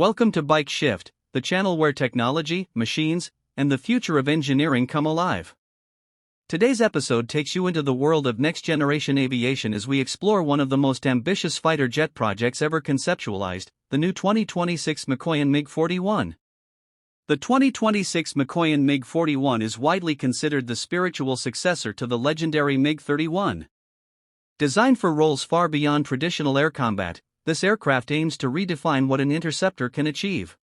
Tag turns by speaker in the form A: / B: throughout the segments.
A: Welcome to Bike Shift, the channel where technology, machines, and the future of engineering come alive. Today's episode takes you into the world of next-generation aviation as we explore one of the most ambitious fighter jet projects ever conceptualized, the new 2026 Mikoyan MiG-41. The 2026 Mikoyan MiG-41 is widely considered the spiritual successor to the legendary MiG-31. Designed for roles far beyond traditional air combat, this aircraft aims to redefine what an interceptor can achieve.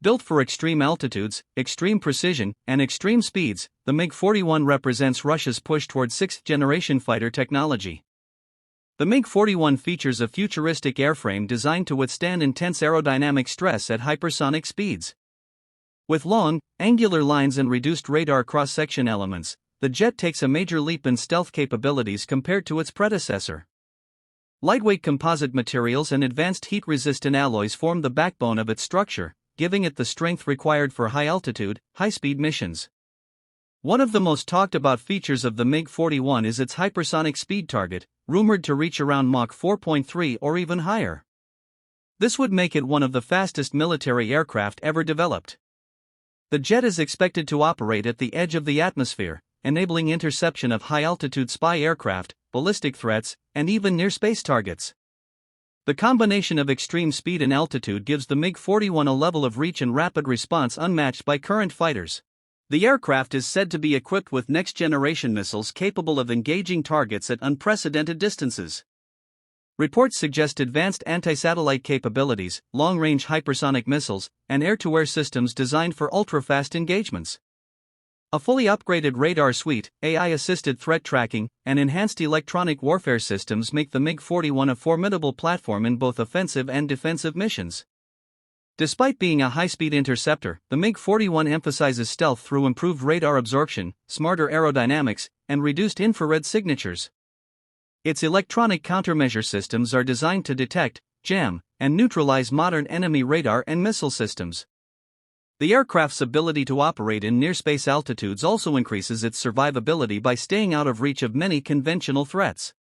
A: Built for extreme altitudes, extreme precision, and extreme speeds, the MiG-41 represents Russia's push toward sixth-generation fighter technology. The MiG-41 features a futuristic airframe designed to withstand intense aerodynamic stress at hypersonic speeds. With long, angular lines and reduced radar cross-section elements, the jet takes a major leap in stealth capabilities compared to its predecessor. Lightweight composite materials and advanced heat-resistant alloys form the backbone of its structure, giving it the strength required for high-altitude, high-speed missions. One of the most talked-about features of the MiG-41 is its hypersonic speed target, rumored to reach around Mach 4.3 or even higher. This would make it one of the fastest military aircraft ever developed. The jet is expected to operate at the edge of the atmosphere, enabling interception of high-altitude spy aircraft, ballistic threats, and even near-space targets. The combination of extreme speed and altitude gives the MiG-41 a level of reach and rapid response unmatched by current fighters. The aircraft is said to be equipped with next-generation missiles capable of engaging targets at unprecedented distances. Reports suggest advanced anti-satellite capabilities, long-range hypersonic missiles, and air-to-air systems designed for ultra-fast engagements. A fully upgraded radar suite, AI-assisted threat tracking, and enhanced electronic warfare systems make the MiG-41 a formidable platform in both offensive and defensive missions. Despite being a high-speed interceptor, the MiG-41 emphasizes stealth through improved radar absorption, smarter aerodynamics, and reduced infrared signatures. Its electronic countermeasure systems are designed to detect, jam, and neutralize modern enemy radar and missile systems. The aircraft's ability to operate in near-space altitudes also increases its survivability by staying out of reach of many conventional threats.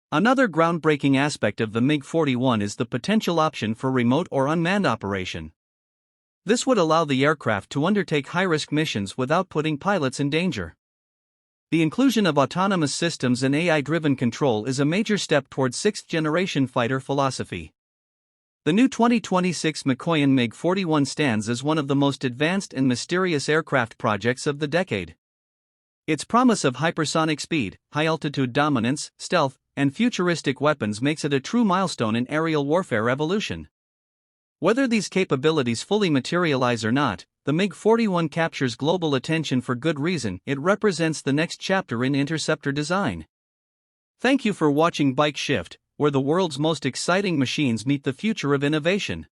A: Another groundbreaking aspect of the MiG-41 is the potential option for remote or unmanned operation. This would allow the aircraft to undertake high-risk missions without putting pilots in danger. The inclusion of autonomous systems and AI-driven control is a major step towards sixth-generation fighter philosophy. The new 2026 Mikoyan MiG-41 stands as one of the most advanced and mysterious aircraft projects of the decade. Its promise of hypersonic speed, high-altitude dominance, stealth, and futuristic weapons makes it a true milestone in aerial warfare evolution. Whether these capabilities fully materialize or not, the MiG-41 captures global attention for good reason. It represents the next chapter in interceptor design. Thank you for watching Bike Shift, where the world's most exciting machines meet the future of innovation.